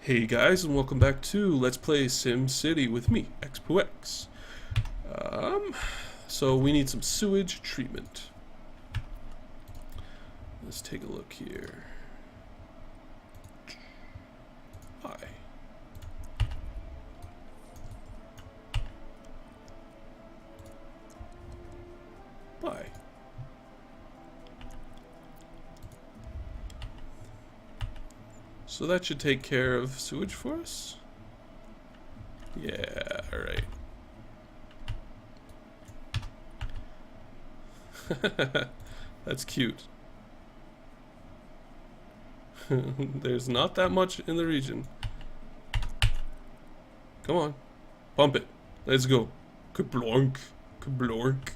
Hey guys, and welcome back to Let's Play SimCity with me, X2X. So we need some sewage treatment. Let's take a look here. Hi. Bye. So that should take care of sewage for us? Yeah, alright. That's cute. There's not that much in the region. Come on. Pump it. Let's go. Kablonk. Kablonk.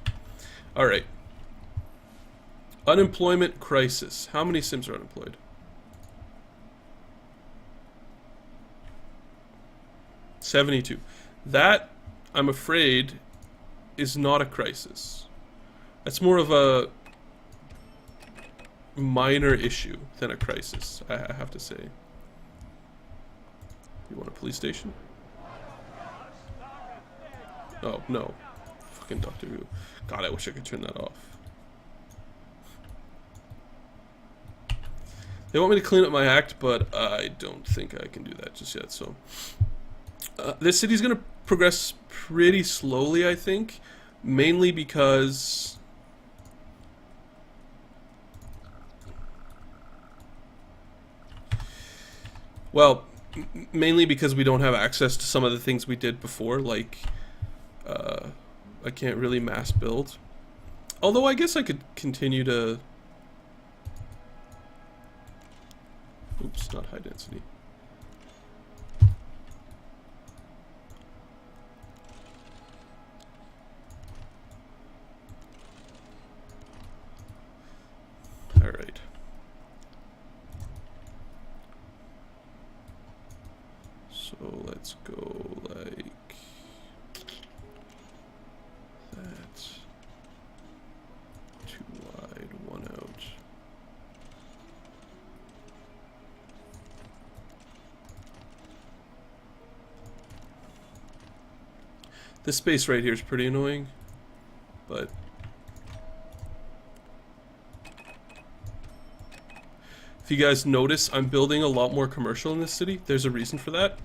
Alright. Unemployment crisis. How many Sims are unemployed? $72. That, I'm afraid, is not a crisis. That's more of a minor issue than a crisis, I have to say. You want a police station? Oh, no. Fucking Doctor Who. God, I wish I could turn that off. They want me to clean up my act, but I don't think I can do that just yet, so... this city's gonna progress pretty slowly, I think, mainly because mainly because we don't have access to some of the things we did before, like I can't really mass build. Although I guess I could continue to... Oops, not high density. Alright. So let's go like that. Too wide, one out. This space right here is pretty annoying, but if you guys notice, I'm building a lot more commercial in this city. There's a reason for that.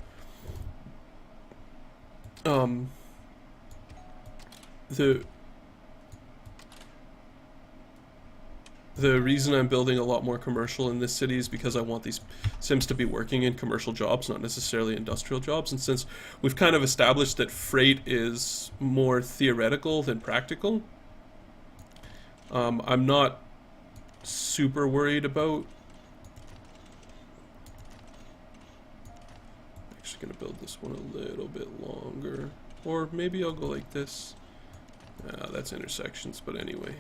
The reason I'm building a lot more commercial in this city is because I want these Sims to be working in commercial jobs, not necessarily industrial jobs. And since we've kind of established that freight is more theoretical than practical, I'm not super worried about... Gonna build this one a little bit longer, or maybe I'll go like this. That's intersections, but anyway.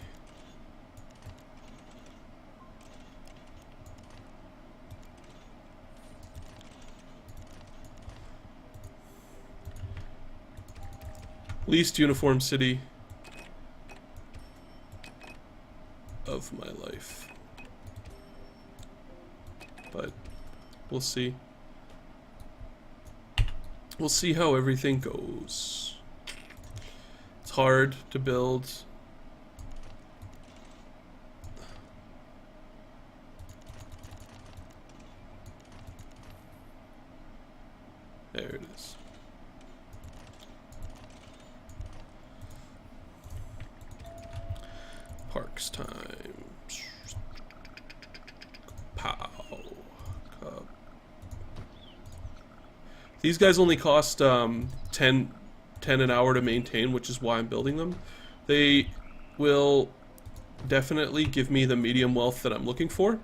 Least uniform city of my life, but we'll see. We'll see how everything goes. It's hard to build. There it is. Parks time. Pow. Cup. These guys only cost 10 an hour to maintain, which is why I'm building them. They will definitely give me the medium wealth that I'm looking for.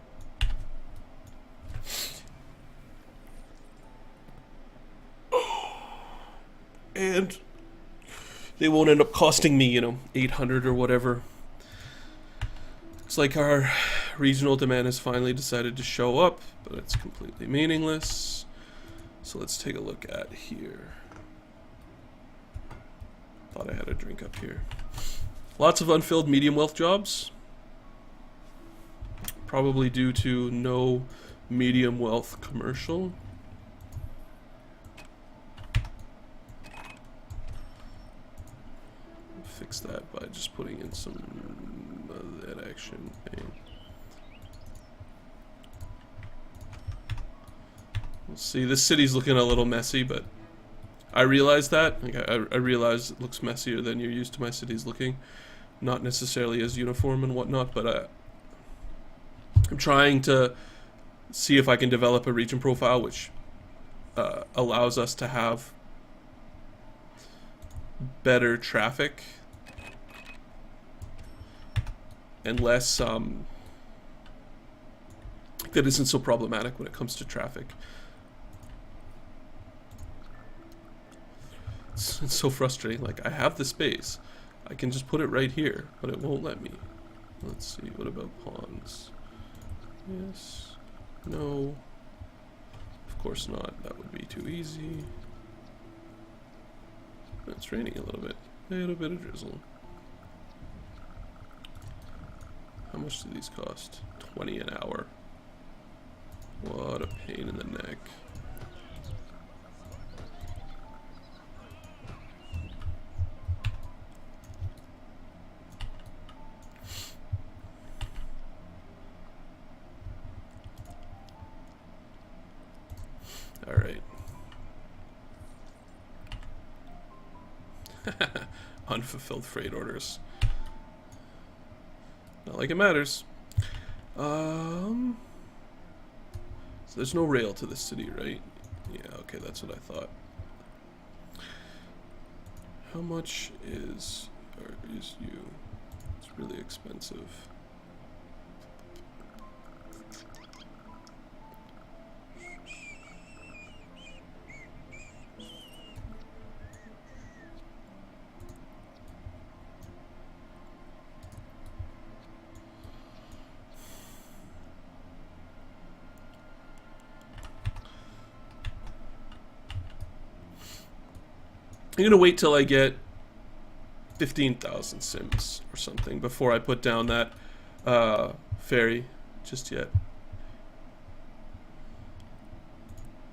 And they won't end up costing me, you know, 800 or whatever. It's like our regional demand has finally decided to show up, but it's completely meaningless. So let's take a look at here. Thought I had a drink up here. Lots of unfilled medium wealth jobs. Probably due to no medium wealth commercial. fix that by just putting in some of that action. Bang. We'll see, this city's looking a little messy, but I realize that. Like, I realize it looks messier than you're used to my cities looking. Not necessarily as uniform and whatnot, but I'm trying to see if I can develop a region profile which allows us to have better traffic and less that isn't so problematic when it comes to traffic. It's so frustrating. Like, I have the space, I can just put it right here, but it won't let me. Let's see, what about pawns? Yes, no, of course not, that would be too easy. It's raining a little bit of drizzle. How much do these cost? 20 an hour. What a pain in the neck. All right. Unfulfilled freight orders. Not like it matters. So there's no rail to this city, right? Yeah, okay, that's what I thought. How much is you? It's really expensive. I'm gonna wait till I get 15,000 sims or something before I put down that ferry just yet.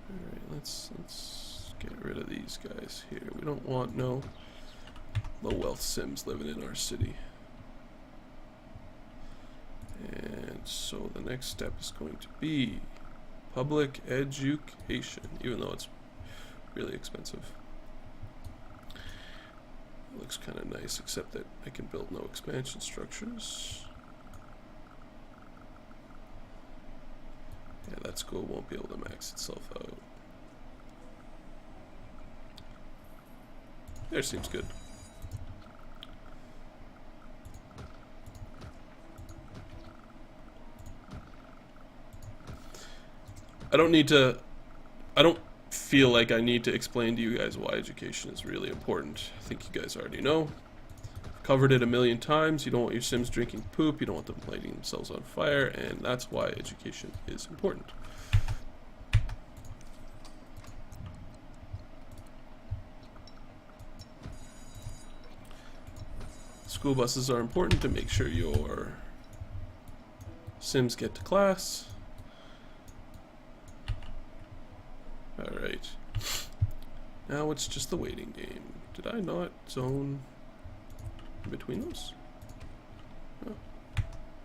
Alright, let's get rid of these guys here. We don't want no low wealth sims living in our city. And so the next step is going to be public education, even though it's really expensive. Looks kind of nice, except that I can build no expansion structures. Yeah, that school won't be able to max itself out. There, seems good. I don't feel like I need to explain to you guys why education is really important. I think you guys already know. I've covered it a million times. You don't want your sims drinking poop, you don't want them lighting themselves on fire, and that's why education is important. School buses are important to make sure your sims get to class. Alright. Now it's just the waiting game. Did I not zone in between those? Oh,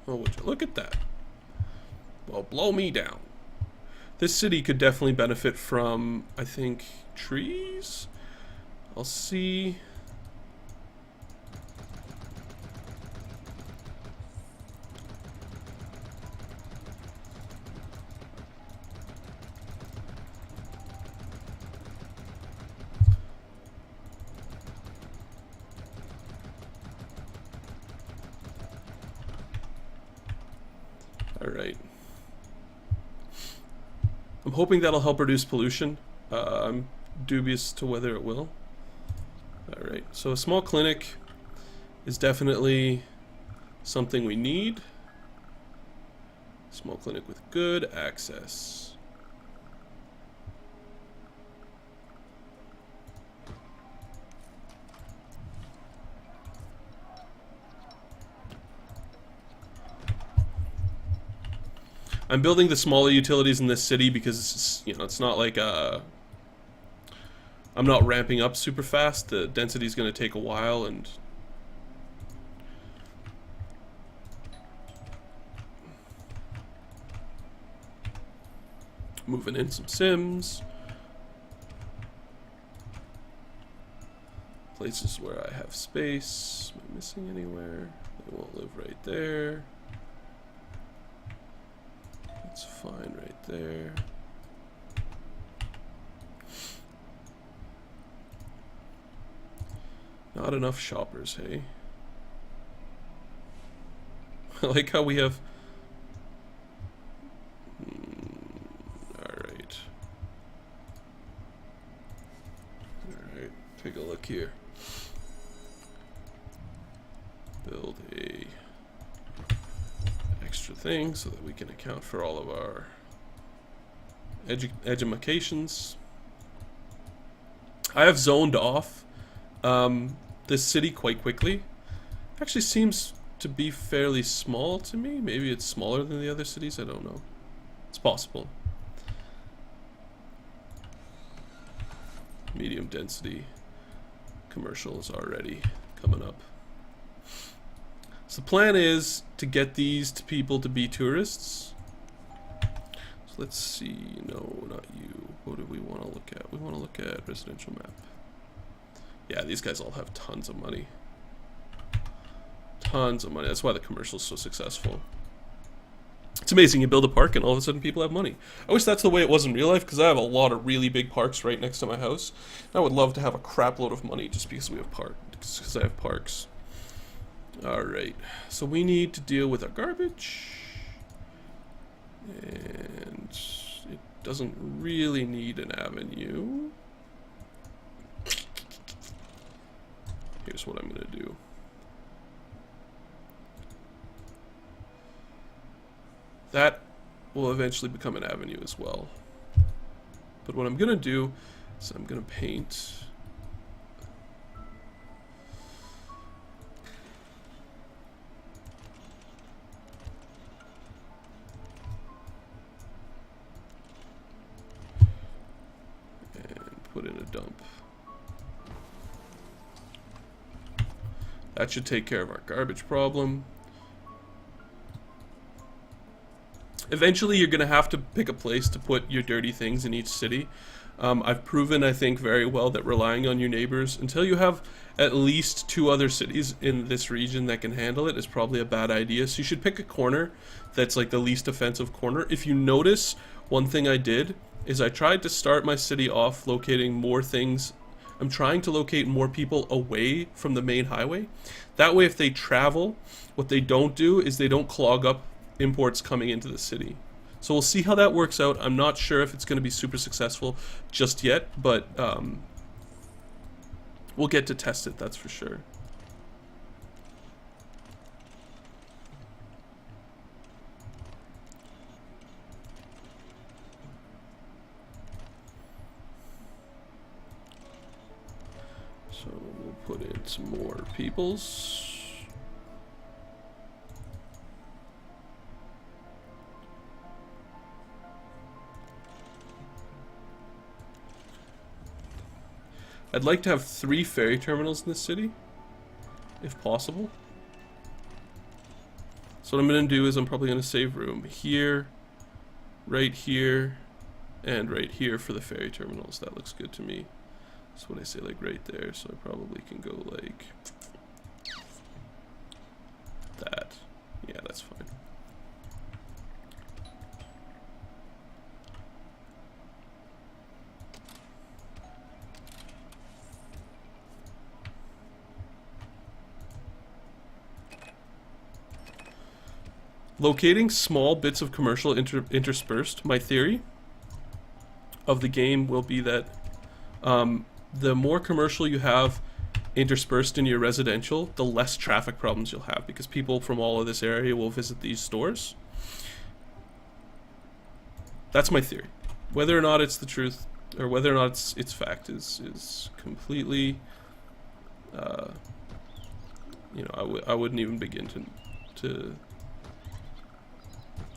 oh, would you look at that? Well, blow me down. This city could definitely benefit from, I think, trees? I'll see. Alright. I'm hoping that'll help reduce pollution. I'm dubious to whether it will. Alright, so a small clinic is definitely something we need. Small clinic with good access. I'm building the smaller utilities in this city because it's, you know, it's not like I'm not ramping up super fast. The density is going to take a while, and Moving in some Sims. Places where I have space. Am I missing anywhere? They won't live right there. That's fine right there. Not enough shoppers, hey? I like how we have... Alright. Alright, take a look here. Build a extra thing so that we can account for all of our edumacations. I have zoned off this city quite quickly. Actually seems to be fairly small to me. Maybe it's smaller than the other cities, I don't know. It's possible. Medium density commercial is already coming up. So the plan is to get these people to be tourists. So let's see, no, not you. What do we want to look at? We want to look at residential map. Yeah, these guys all have tons of money. Tons of money. That's why the commercial is so successful. It's amazing. You build a park and all of a sudden people have money. I wish that's the way it was in real life, because I have a lot of really big parks right next to my house. I would love to have a crap load of money just because we have because I have parks. Alright, so we need to deal with our garbage. And it doesn't really need an avenue. Here's what I'm going to do. That will eventually become an avenue as well. But what I'm going to do is I'm going to paint... put in a dump. That should take care of our garbage problem. Eventually you're going to have to pick a place to put your dirty things in each city. I've proven, I think, very well that relying on your neighbors until you have at least 2 other cities in this region that can handle it is probably a bad idea. So you should pick a corner that's like the least offensive corner. If you notice, one thing I did is I tried to start my city off locating more things. I'm trying to locate more people away from the main highway. That way if they travel, what they don't do is they don't clog up imports coming into the city. So we'll see how that works out. I'm not sure if it's going to be super successful just yet, but we'll get to test it, that's for sure. So we'll put in some more peoples. I'd like to have 3 ferry terminals in this city, if possible. So what I'm going to do is I'm probably going to save room here, right here, and right here for the ferry terminals. That looks good to me. That's what I say, like right there. So I probably can go like that. Yeah, that's fine. Locating small bits of commercial interspersed, my theory of the game will be that the more commercial you have interspersed in your residential, the less traffic problems you'll have, because people from all of this area will visit these stores. That's my theory. Whether or not it's the truth, or whether or not it's fact, is completely, you know, I wouldn't even begin to.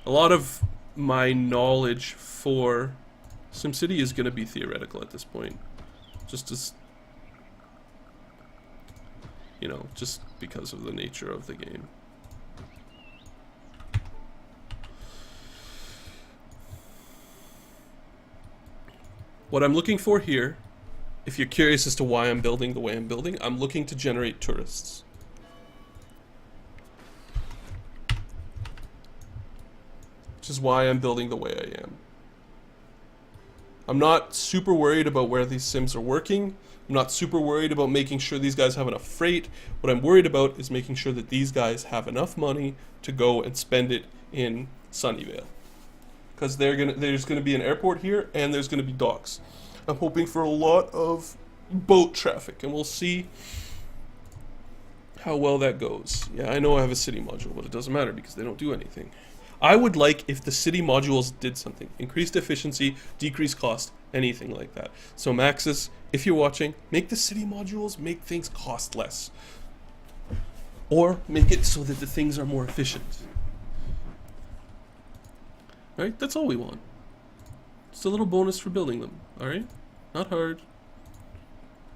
A lot of my knowledge for SimCity is going to be theoretical at this point. Just as, you know, just because of the nature of the game. What I'm looking for here, if you're curious as to why I'm building the way I'm building, I'm looking to generate tourists. Which is why I'm building the way I am. I'm not super worried about where these sims are working. I'm not super worried about making sure these guys have enough freight. What I'm worried about is making sure that these guys have enough money to go and spend it in Sunnyvale. Because there's gonna be an airport here and there's gonna be docks. I'm hoping for a lot of boat traffic, and we'll see how well that goes. Yeah, I know I have a city module, but it doesn't matter because they don't do anything. I would like if the city modules did something. Increased efficiency, decreased cost, anything like that. So Maxis, if you're watching, make the city modules make things cost less. Or make it so that the things are more efficient. Right? That's all we want. It's a little bonus for building them, alright? Not hard.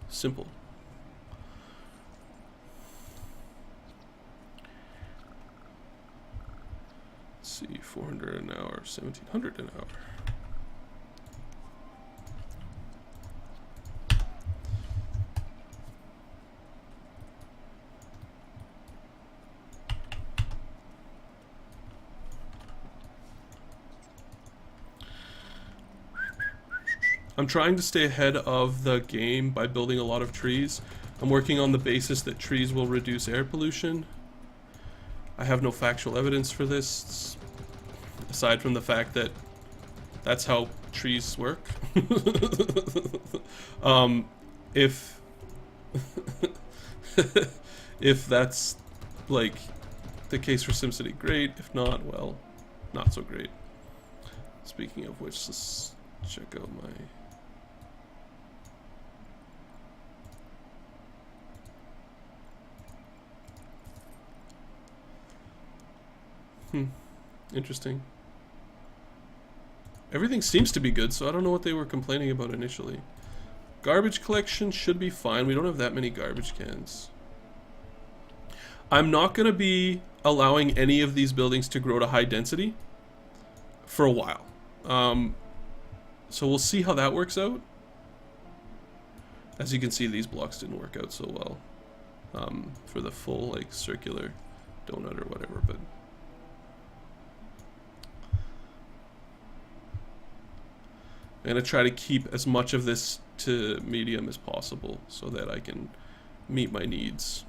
Simple. Let's see, 400 an hour, 1700 an hour. I'm trying to stay ahead of the game by building a lot of trees. I'm working on the basis that trees will reduce air pollution. I have no factual evidence for this, aside from the fact that that's how trees work. If if that's like the case for SimCity, great. If not, well, not so great. Speaking of which, let's check out my... Interesting. Everything seems to be good, so I don't know what they were complaining about initially. Garbage collection should be fine. We don't have that many garbage cans. I'm not going to be allowing any of these buildings to grow to high density for a while. So we'll see how that works out. As you can see, these blocks didn't work out so well for the full like circular donut or whatever, but I'm going to try to keep as much of this to medium as possible so that I can meet my needs.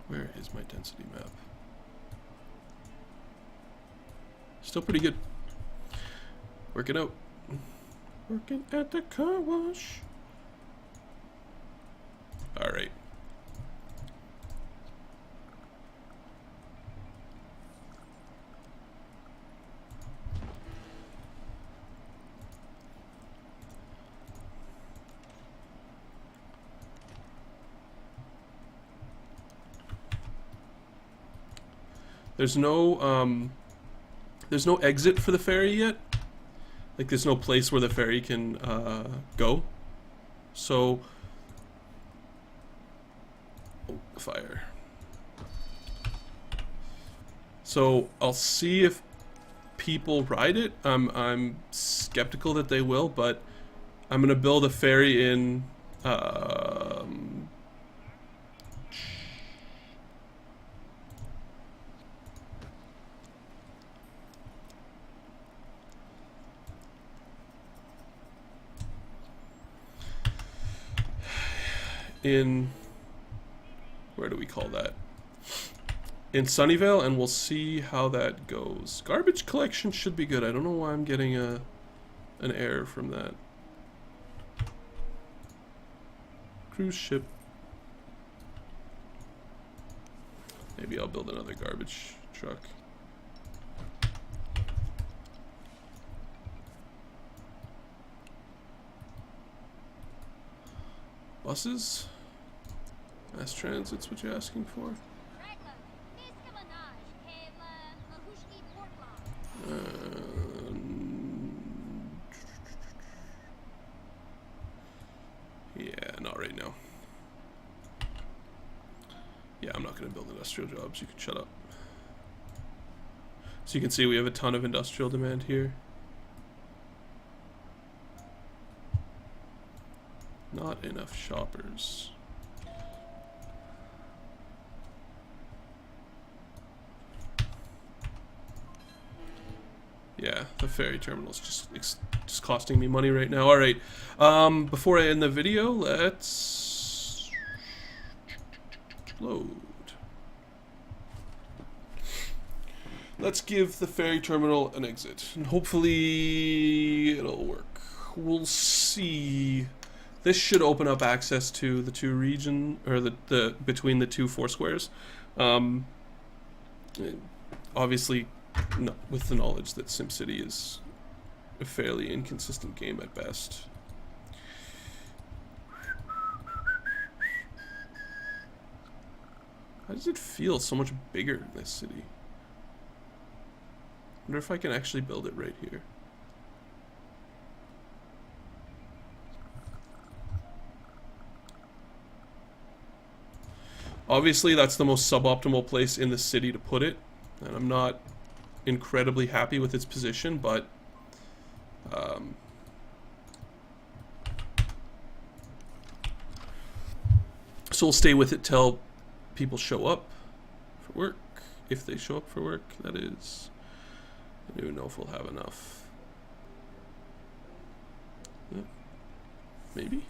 Where is my density map? Still pretty good. Working out. Working at the car wash. Alright. There's no exit for the ferry yet. Like there's no place where the ferry can go. So fire. So I'll see if people ride it. I'm skeptical that they will, but I'm gonna build a ferry in where do we call that? In Sunnyvale, and we'll see how that goes. Garbage collection should be good. I don't know why I'm getting an error from that. Cruise ship. Maybe I'll build another garbage truck. Buses? Mass transit's what you're asking for? Yeah, not right now. Yeah, I'm not going to build industrial jobs. You can shut up. So you can see we have a ton of industrial demand here. Not enough shoppers. Yeah, the ferry terminal's just costing me money right now. All right. Before I end the video, let's load. Let's give the ferry terminal an exit, and hopefully it'll work. We'll see. This should open up access to the two region, or the between the two four squares. Obviously, no, with the knowledge that SimCity is a fairly inconsistent game at best. How does it feel so much bigger in this city? I wonder if I can actually build it right here. Obviously, that's the most suboptimal place in the city to put it, and I'm not incredibly happy with its position, but so we'll stay with it till people show up for work, if they show up for work, that is. I don't even know if we'll have enough. Yeah. Maybe.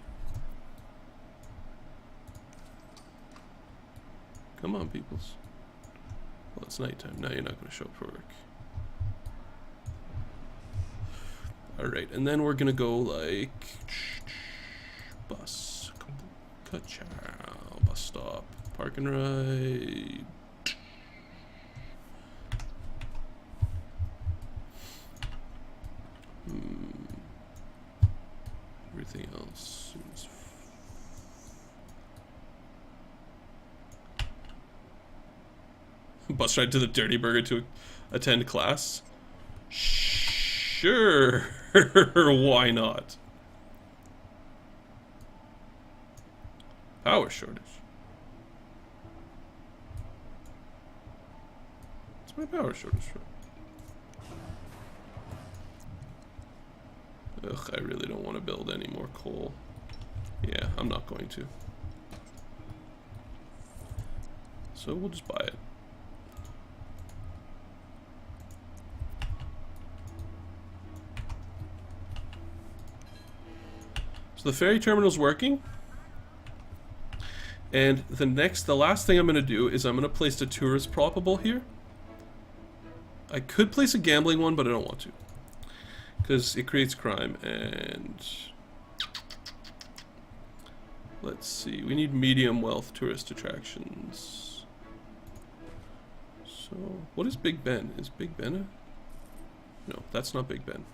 Come on, peoples. Well, it's nighttime. Now you're not going to show up for work. Alright, and then we're going to go like... Bus. Ka-chow. Bus stop. Park and ride. Everything else seems... Bus ride to the Dirty Burger to attend class? Sure, why not? Power shortage. What's my power shortage from? Ugh, I really don't want to build any more coal. Yeah, I'm not going to. So we'll just buy it. So the ferry terminal's working. And the last thing I'm going to do is I'm going to place the tourist probable here. I could place a gambling one, but I don't want to. Because it creates crime, and... Let's see, we need medium wealth tourist attractions. So, what is Big Ben? Is Big Ben a... No, that's not Big Ben.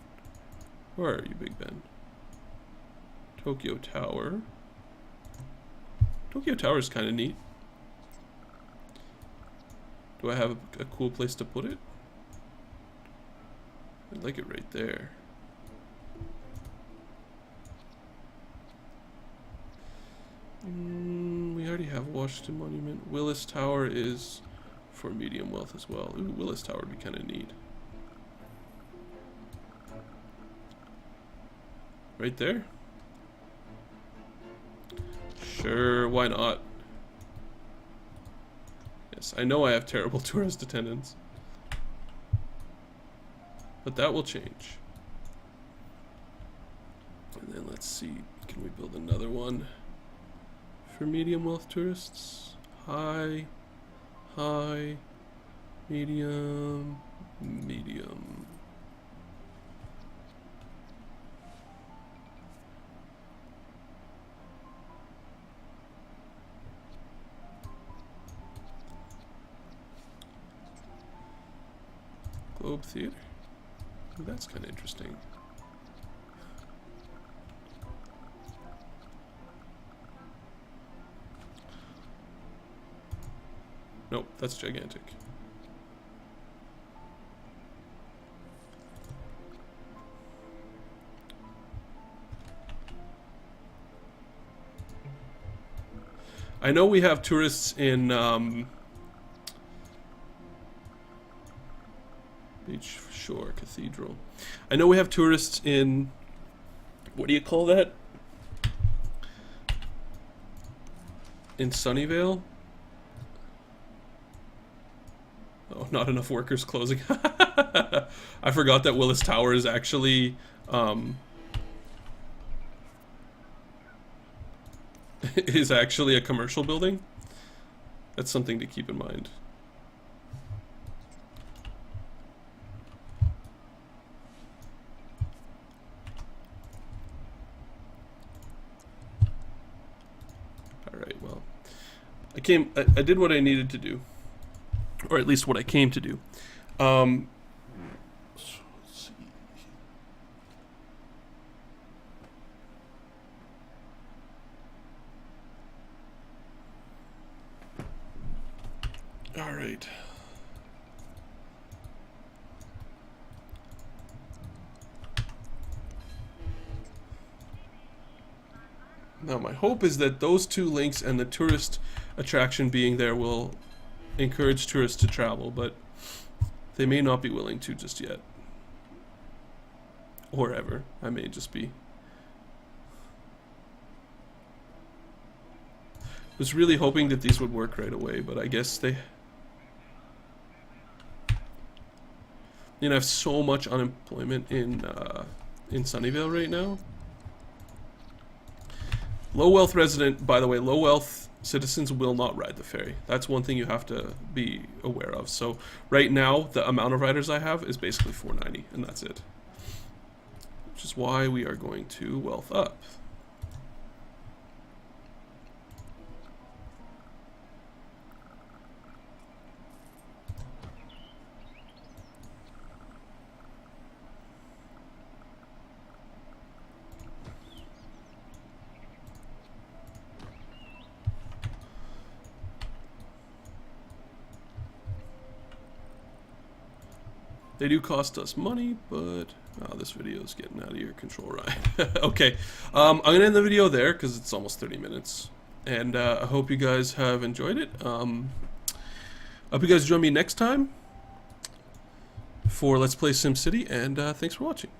Where are you, Big Ben? Tokyo Tower. Tokyo Tower is kind of neat. Do I have a cool place to put it? I'd like it right there. We already have Washington Monument. Willis Tower is for medium wealth as well. Ooh, Willis Tower would be kind of neat. Right there? Sure, why not? Yes, I know I have terrible tourist attendance. But that will change. And then let's see, can we build another one for medium wealth tourists? High, high, medium, medium. Globe Theater. Ooh, that's kind of interesting. Nope, that's gigantic. I know we have tourists in Beach Shore Cathedral. I know we have tourists in, what do you call that? In Sunnyvale? Oh, not enough workers closing. I forgot that Willis Tower is actually is actually a commercial building. That's something to keep in mind. Alright, well, I did what I needed to do, or at least what I came to do. Let's see. All right. Now my hope is that those two links and the tourist attraction being there will encourage tourists to travel, but they may not be willing to just yet. Or ever. I may just be. I was really hoping that these would work right away, but I guess they... You know, I have so much unemployment in Sunnyvale right now. Low wealth resident, by the way, low wealth citizens will not ride the ferry. That's one thing you have to be aware of. So right now, the amount of riders I have is basically 490, and that's it. Which is why we are going to wealth up. They do cost us money, but this video is getting out of your control, right? Okay, I'm gonna end the video there because it's almost 30 minutes, and I hope you guys have enjoyed it. I hope you guys join me next time for Let's Play SimCity, and thanks for watching.